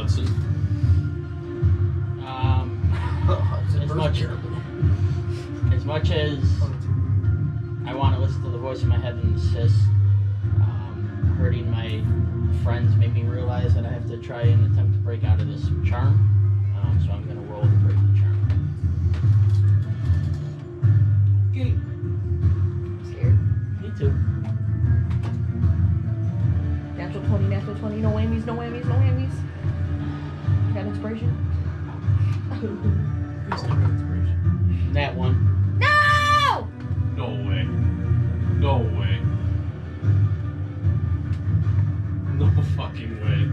Hudson. As much as I want to listen to the voice in my head and insist, hurting my friends made me realize that I have to try and attempt to break out of this charm. So I'm going to roll to break the charm. Okay. Scared. Me too. Natural 20, natural 20. No whammies, no whammies, no whammies. Got inspiration? Who's never inspiration? That one. No! No way. No way. No fucking way.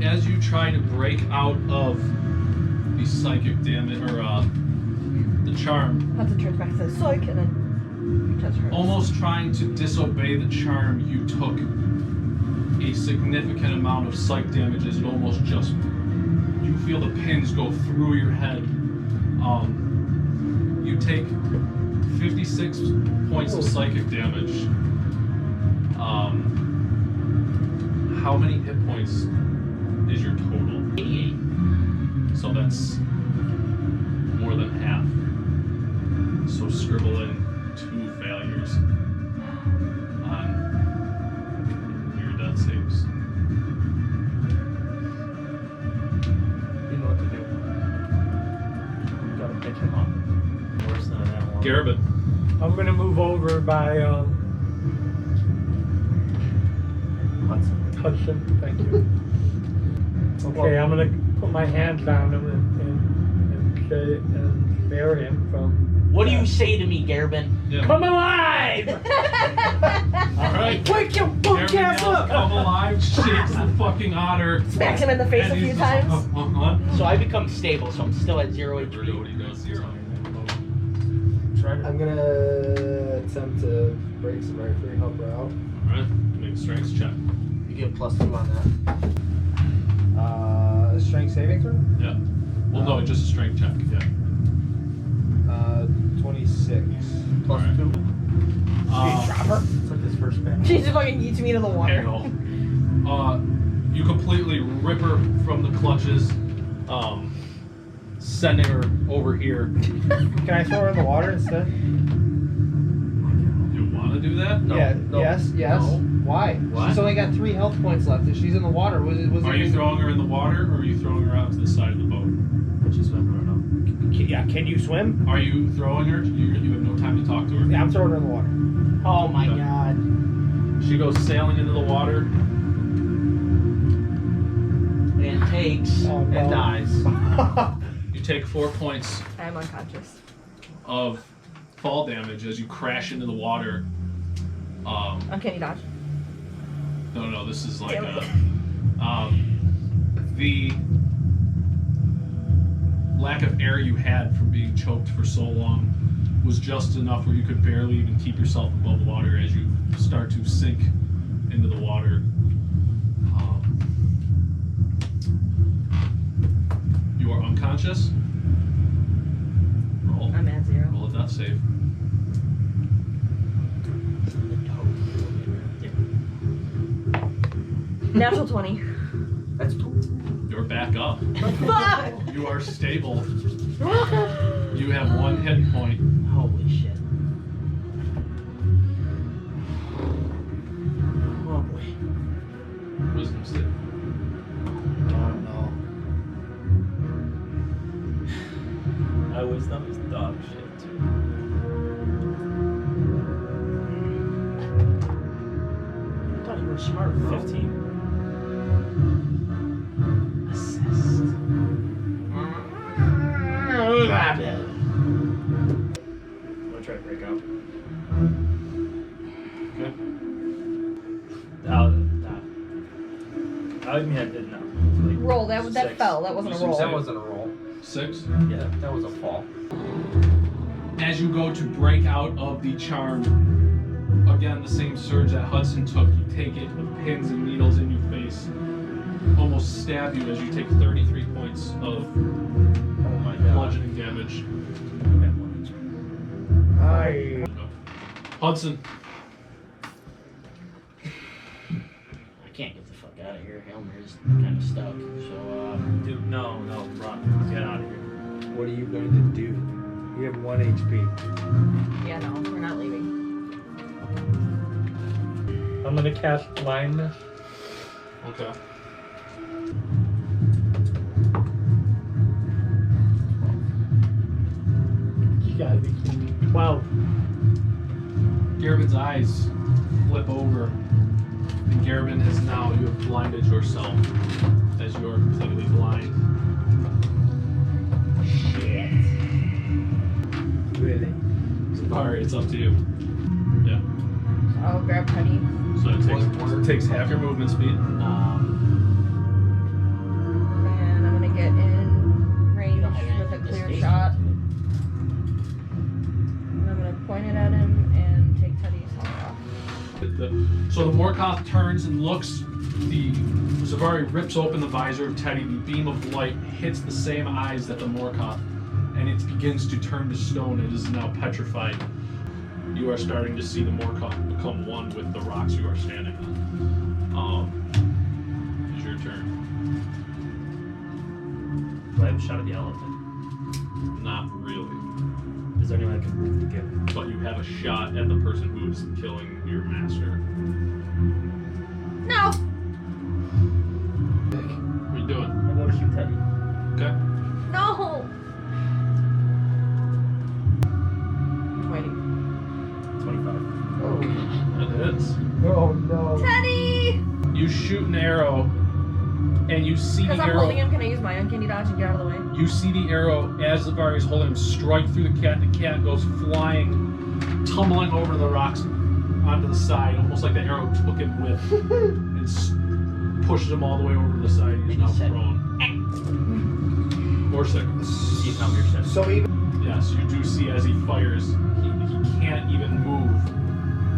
As you try to break out of the psychic damage, or the charm, Hudson turns back and says, psych, and then touch her. almost trying to disobey the charm, you took a significant amount of psych damage as it almost just, you feel the pins go through your head. You take 56 points of psychic damage. How many hit points is your total? 88. So that's more than half. So scribble in 2 failures on your death saves. You know what to do. Gotta pick him up. Worse than that one. Garabin. I'm gonna move over by Hudson. Thank you. Okay, I'm gonna put my hands on him and spare him from. What do you say to me, Garabin? Yeah. Come alive! Alright. Wake your book Garabin ass yells, up! come alive, shakes the fucking otter. Smacks him in the face and a few he's times. just, So I become stable, so I'm still at 0 What HP. he does. Try to. I'm gonna attempt to break some right free, help her out. Alright, make a strength check. You get +2 on that. Strength saving throw? Yeah. Well, no, just a strength check. Yeah. 26. Alright. +2. It's like his first battle. She just fucking eats me into the water. You completely rip her from the clutches, sending her over here. Can I throw her in the water instead? You want to do that? Yeah. no, Yes. Yes. no. Why? What? She's only got 3 health points left. If she's in the water, was it? Are you throwing her in the water, or are you throwing her out to the side of the boat? She's swimming right now. Yeah, can you swim? Are you throwing her? You have no time to talk to her. Yeah, I'm throwing her in the water. Oh my Okay. god. She goes sailing into the water And takes. Oh, no. and dies. You take 4 points I am unconscious. of fall damage as you crash into the water. Uncanny dodge. No, this is like Damn it. the lack of air you had from being choked for so long was just enough where you could barely even keep yourself above water as you start to sink into the water. You are unconscious. Roll. I'm at 0. Roll a death save. Natural 20. That's cool. You're back up. Fuck! You are stable. You have 1 hit point. Holy shit. Oh boy. Wisdom save. Oh no. My wisdom is dog shit. I thought you were smart, bro. 15. Assist. I'm gonna try to break out. Okay. I mean, I did not. Like, Roll. That six. fell. That wasn't a roll. That wasn't a roll. 6. Yeah, that was a fall. As you go to break out of the charm, again, the same surge that Hudson took, you take it with pins and needles in your face, almost stab you as you take 33 points of Oh my god. bludgeoning damage. I Hudson, can't get the fuck out of here. Helmer's kind of stuck. So, Dude, no, run. Get out of here. What are you going to do? You have 1 HP. Yeah, no, we're not leaving. I'm gonna cast blindness. Okay. You gotta be kidding me. 12. Garabin's eyes flip over, and Garabin has now, you have blinded yourself as you're completely blind. Shit. Really? Alright, it's up to you. Yeah. I'll grab Penny. So it takes half your movement speed. And I'm gonna get in range don't have with a anything to clear state. shot. And I'm gonna point it at him and take Teddy's helmet off. So the Morkoth turns and looks. The Zavari rips open the visor of Teddy. The beam of light hits the same eyes that the Morkoth, and it begins to turn to stone. It is now petrified. You are starting to see the Morkoth become one with the rocks you are standing on. It's your turn. Do I have a shot at the elephant? Not really. Is there anyone I can move to get? But you have a shot at the person who is killing your master. No! What are you doing? I'm going to shoot Teddy. Okay. No! I'm waiting. 25. Oh. That hits. Oh no. Teddy! You shoot an arrow, and you see the Because I'm arrow. holding him, can I use my uncanny dodge and get out of the way? You see the arrow as Zavari is holding him strike through the cat. The cat goes flying, tumbling over the rocks onto the side, almost like the arrow took him with, and pushes him all the way over to the side. He's now prone. Or sick. He's not your set. So even Yes, you do see as he fires, he can't even move,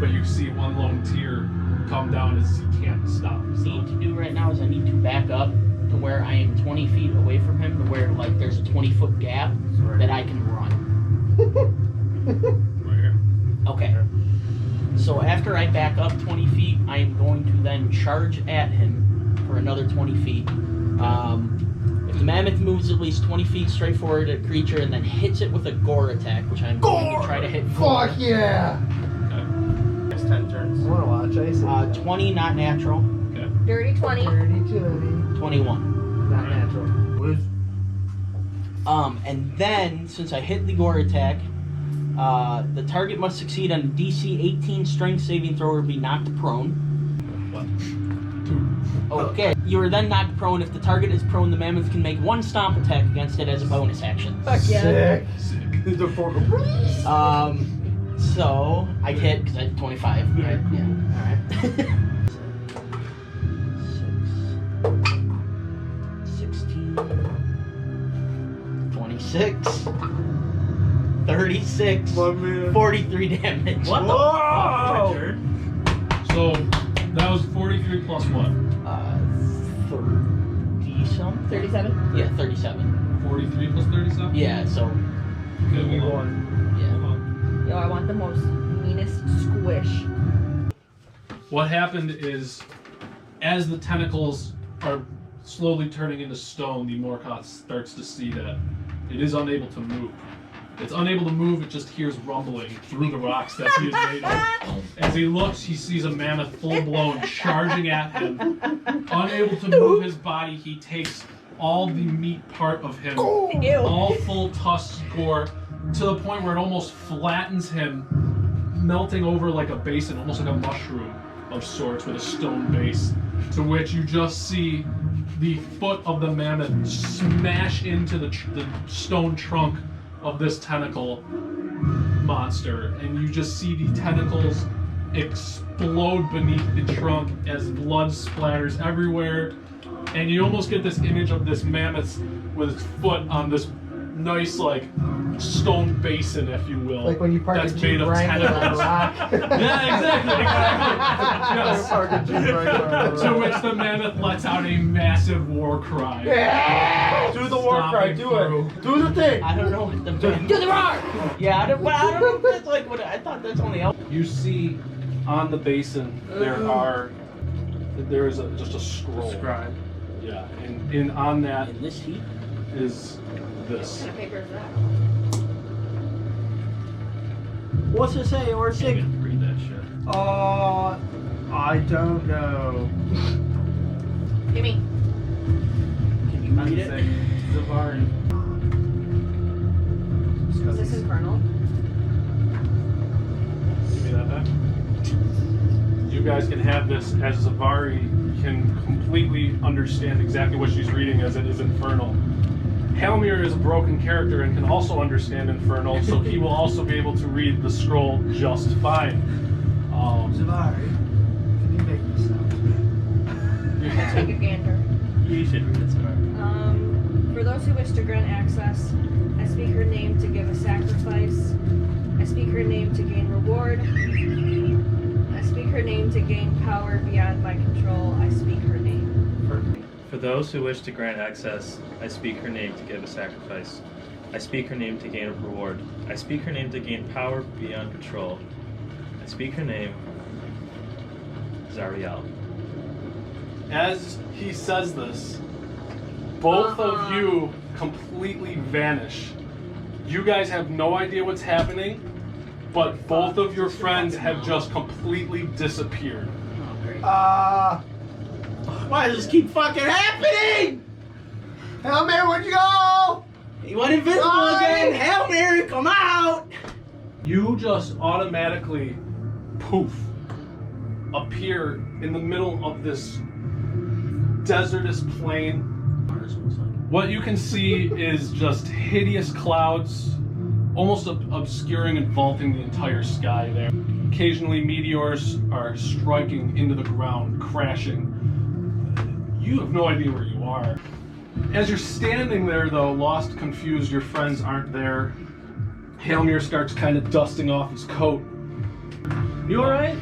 but you see one lone tear come down as he can't stop what I need himself. to do right now is I need to back up to where I am 20 feet away from him, to where like there's a 20-foot gap that I can run. Right here. Okay. So after I back up 20 feet, I am going to then charge at him for another 20 feet. If the mammoth moves at least 20 feet straight forward at a creature and then hits it with a gore attack, which I'm going to try to hit for. fuck yeah! Next 10 turns. I wanna watch ice. 20 not natural, Okay. Dirty 20. 30, 21. not natural. And then, since I hit the gore attack, the target must succeed on a DC 18 strength saving throw or be knocked prone. What? Okay. You are then knocked prone. If the target is prone, the mammoth can make one stomp attack against it as a bonus action. Fuck yeah. Sick. Sick. So I hit because I had 25. Right? Yeah. All right. 16, 26, 36, 43 damage. What the fuck? My turn. So that was 43 plus what? 30 some? 37? Yeah, 37. 43 plus 37? Yeah, so Okay, hold on. yeah. Hold on. Yo, I want the most meanest squish. What happened is, as the tentacles are slowly turning into stone, the Morkoth starts to see that it is unable to move. It's unable to move, it just hears rumbling through the rocks that he is made of. As he looks, he sees a mammoth full-blown charging at him. Unable to move his body, he takes all the meat part of him, Ew. all full tusks gore, to the point where it almost flattens him, melting over like a basin, almost like a mushroom of sorts with a stone base, to which you just see the foot of the mammoth smash into the stone trunk of this tentacle monster, and you just see the tentacles explode beneath the trunk as blood splatters everywhere, and you almost get this image of this mammoth with its foot on this nice like stone basin, if you will. Like when you park that's a made Jeep of Wrangler on a tentacles. rock. Yeah, exactly. Yes. Park a Jeep Wrangler on a To rock. which the mammoth lets out a massive war cry. Yeah! Do the war cry, do Stomping it. Do the thing. I don't know what the do the roar. Yeah, I don't know if that's like what I thought. That's only. You see on the basin there are There is just a scroll. Scribe. Yeah, and on that In this heat? is What this. kind of paper is that? What's it say, Can't Orsig? even read that shit. I don't know. Gimme. Can you read it? Zavari. Is this infernal? Give me that back. You guys can have this as Zavari can completely understand exactly what she's reading as it is infernal. Helmir is a broken character and can also understand infernal, so he will also be able to read the scroll just fine. Zavari, can you make this sound? Let's take a gander. You should read it, Zavari. For those who wish to grant access, I speak her name to give a sacrifice. I speak her name to gain reward. I speak her name to gain power beyond my control. I speak her name. For those who wish to grant access, I speak her name to give a sacrifice. I speak her name to gain a reward. I speak her name to gain power beyond control. I speak her name, Zariel. As he says this, both of you completely vanish. You guys have no idea what's happening, but both of your friends have just completely disappeared. Oh, great. Why does this keep fucking happening? Hail Mary, where'd you go? He went invisible Why? again! Hail Mary, come out! You just automatically, poof, appear in the middle of this desertous plain. What you can see is just hideous clouds, almost obscuring and vaulting the entire sky there. Occasionally meteors are striking into the ground, crashing. You have no idea where you are. As you're standing there though, lost, confused, your friends aren't there. Helmir starts kind of dusting off his coat. You alright?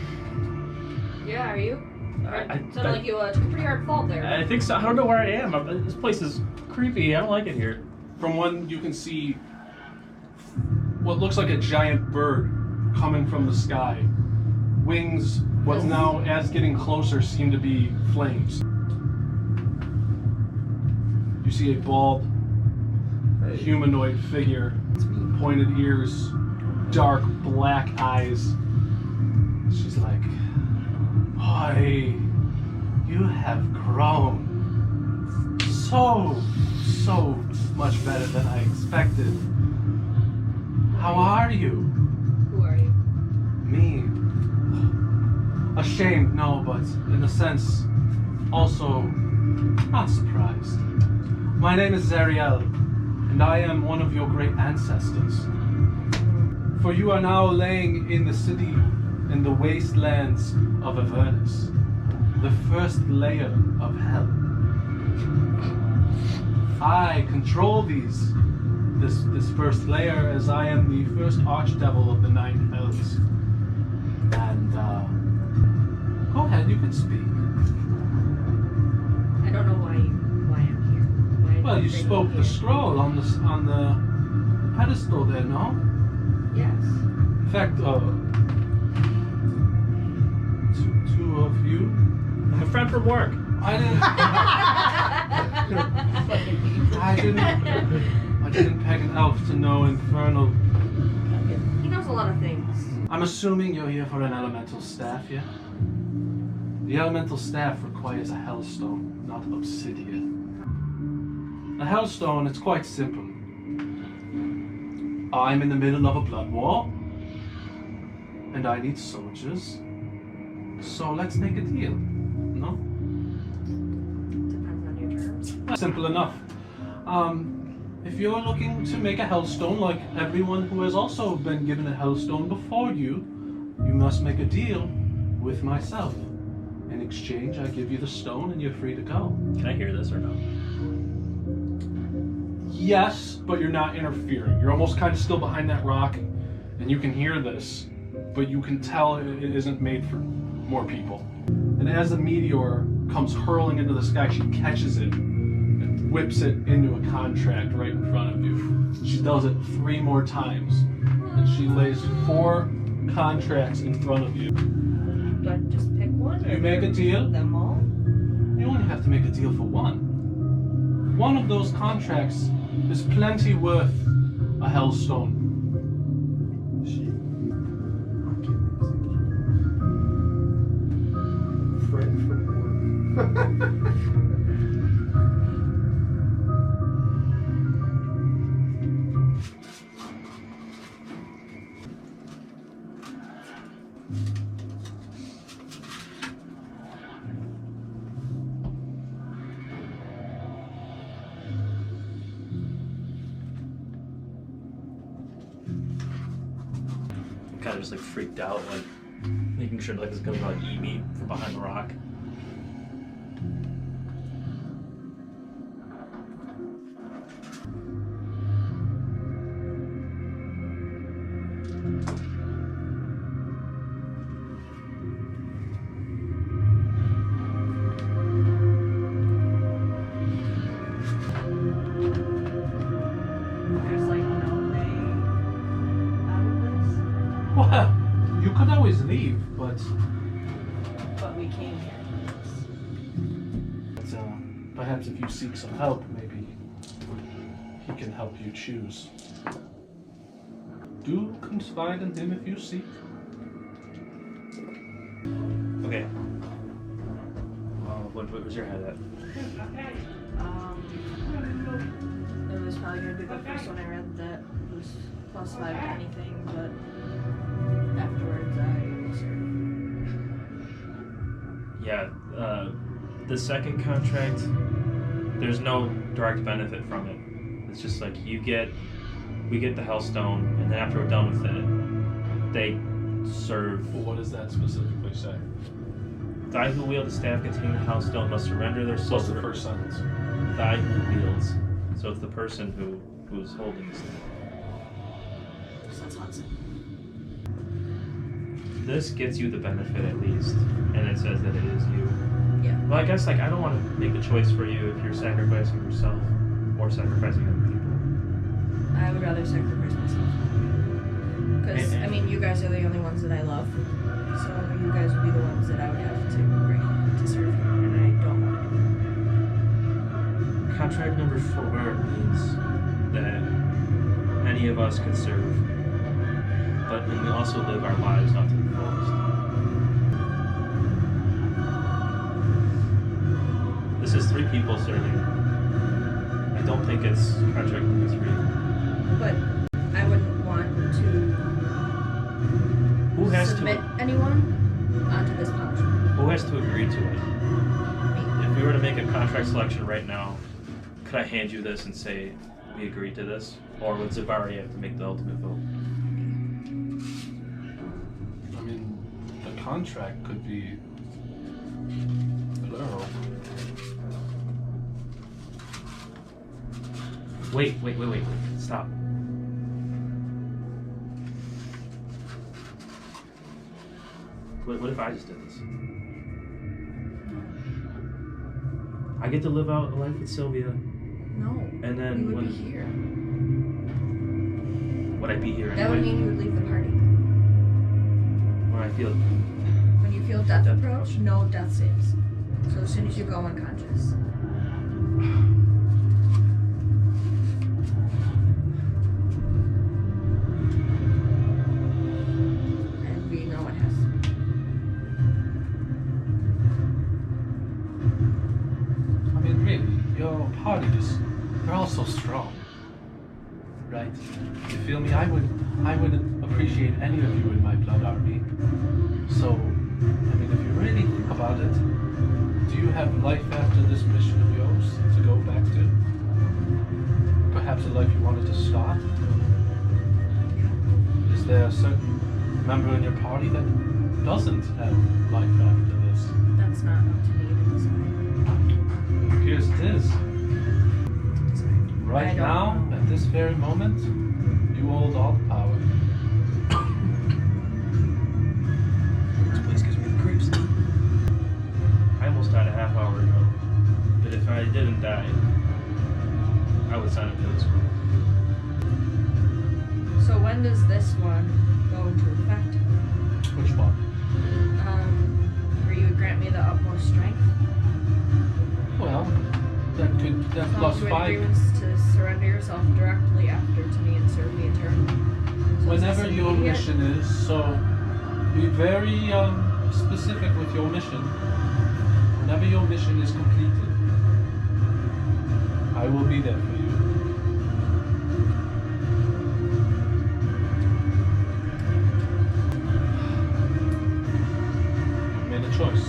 Yeah, are you? I- Sounded like you took a pretty hard fall there. I think so. I don't know where I am. This place is creepy. I don't like it here. From one, you can see what looks like a giant bird coming from the sky. Wings, what now, as getting closer, seem to be flames. You see a bald, humanoid figure, pointed ears, dark black eyes. She's like, "Boy, you have grown so much better than I expected. How are you?" Who are you? Me. Ashamed, no, but in a sense, also not surprised. My name is Zariel, and I am one of your great ancestors. For you are now laying in the city in the wastelands of Avernus, the first layer of hell. I control this first layer, as I am the first archdevil of the nine hells. And go ahead, you can speak. I don't know why I'm here. Why Well, you did they spoke bring the me scroll on the pedestal there, no? here? Yes. In fact, two of you. I'm a friend from work. I didn't peg an elf to know infernal. He knows a lot of things. I'm assuming you're here for an elemental staff, yeah? The elemental staff requires a hellstone, not obsidian. A hellstone, it's quite simple. I'm in the middle of a blood war, and I need soldiers. So let's make a deal, no? Depends on your terms. Simple enough. If you're looking to make a hellstone like everyone who has also been given a hellstone before you, you must make a deal with myself. In exchange, I give you the stone and you're free to go. Can I hear this or no? Yes, but you're not interfering. You're almost kind of still behind that rock, and you can hear this, but you can tell it isn't made for more people. And as the meteor comes hurling into the sky, she catches it and whips it into a contract right in front of you. She does it 3 more times, and she lays 4 contracts in front of you. Do I just pick one? one? You or make a deal. Them all? You only have to make a deal for one. One of those contracts is plenty worth a Hellstone. Friend from work. Kind of just like freaked out, like making sure like it's gonna like eat me from behind the rock. There's like no way out of this. Well, you could always leave, but But we came here. perhaps if you seek some help, maybe he can help you choose. Do confide in him if you seek. Okay. What was your head at? It was probably gonna be the first one I read that was +5 to anything, but afterwards I was Yeah, the second contract, there's no direct benefit from it. It's just like we get the Hellstone, and then after we're done with it, they serve. Well, what does that specifically say? Thy who wield the staff containing the Hellstone must surrender their soul. What's the first sentence? Thy who wields. So it's the person who's holding the staff. so that's Hudson. This gets you the benefit at least, and it says that it is you. Yeah. Well, I guess like I don't want to make the choice for you if you're sacrificing yourself or sacrificing other people. I would rather sacrifice myself. Because, I mean, you guys are the only ones that I love. So you guys would be the ones that I would have to bring to serve you, and I don't want to. Contract number 4 means that any of us can serve, but then we also live our lives not to the fullest. This is 3 people serving. I don't think it's contract number 3. But I wouldn't want to Who has submit to? anyone onto this punishment. Who has to agree to it? Me. If we were to make a contract selection right now, could I hand you this and say we agree to this, or would Zavari have to make the ultimate vote? I mean, the contract could be plural. Wait, stop. What if I just did this? I get to live out a life with Sylvia, No. and then You would when be here. would I be here That would anyway? mean you would leave the party. When I feel When you feel death approach, no death saves. So as soon as you go unconscious. And we know it has to be. I mean, really, your parties, they're all so strong. Right? You feel me? I would appreciate any of you in my blood army. So, I mean, if you really think about it, do you have life after this mission of yours to go back to? Perhaps a life you wanted to start? Is there a certain member in your party that doesn't have life after this? That's not up to me to decide. Here's it is. I Right don't now, know. at this very moment, you hold all the power. this place gives me the creeps. I almost died a half hour ago, but if I didn't die, I would sign up for this one. So when does this one go into effect? Which one? Where you grant me the utmost strength. Well, that As long plus as you 5. agreements to surrender yourself directly after to me and serve me eternally. So is Whenever this your immediate? mission is, so be very specific with your mission. Whenever your mission is completed, I will be there for you. You made a choice.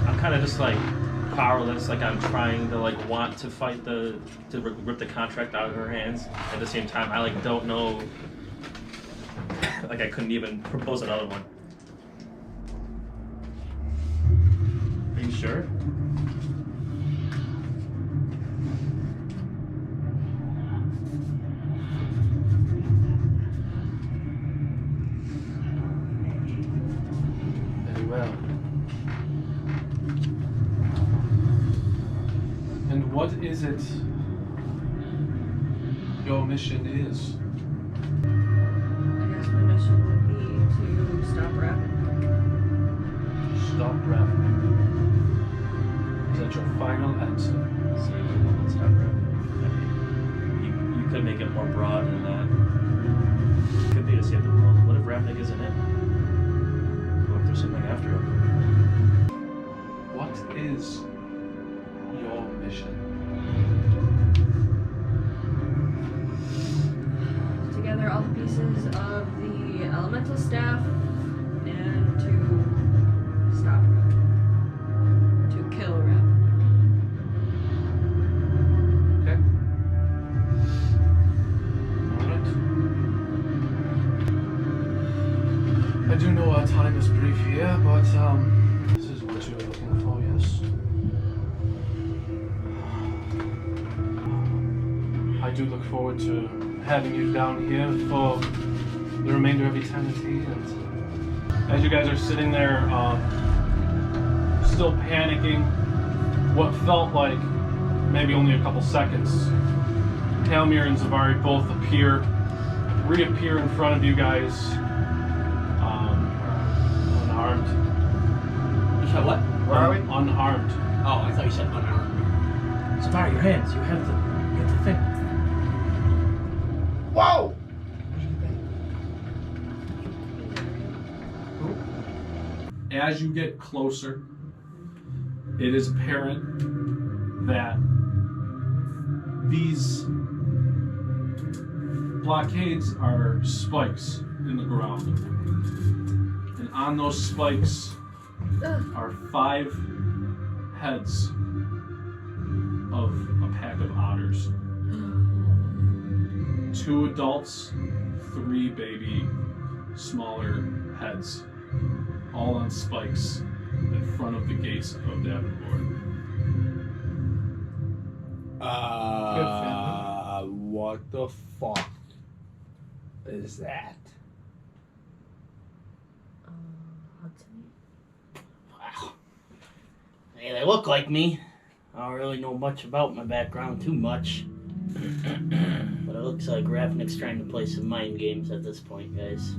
I'm kind of just like powerless. Like I'm trying to like want to fight to rip the contract out of her hands. At the same time, I like don't know. Like I couldn't even propose another one. Are you sure? Very well. And what is it your mission is? I guess my mission would be to stop rapping. Stop rapping. Is that your final answer? So you won't stop rapping. I mean, you could make it more broad than that. It could be to save the world. What if Ravnik isn't it? What if there's something after him? What is your mission? To gather all the pieces of the elemental staff and to stop Rav. To kill Rav. Okay. Alright. I do know our time is brief here, but this is what you're looking for, yes? I do look forward to having you down here for the remainder of eternity. And as you guys are sitting there, still panicking, what felt like maybe only a couple seconds, Halmir and Zavari both reappear in front of you guys, unharmed. You said what? Where are we? Unharmed. Oh, I thought you said unarmed. Zavari, your hands. You have the thing. Whoa! As you get closer, it is apparent that these blockades are spikes in the ground. And on those spikes are 5 heads of a pack of otters. 2 adults, 3 baby, smaller heads, all on spikes in front of the gates of Davenport. What the fuck is that? Wow. Hey, they look like me. I don't really know much about my background, too much. But it looks like Ravnik's trying to play some mind games at this point, guys.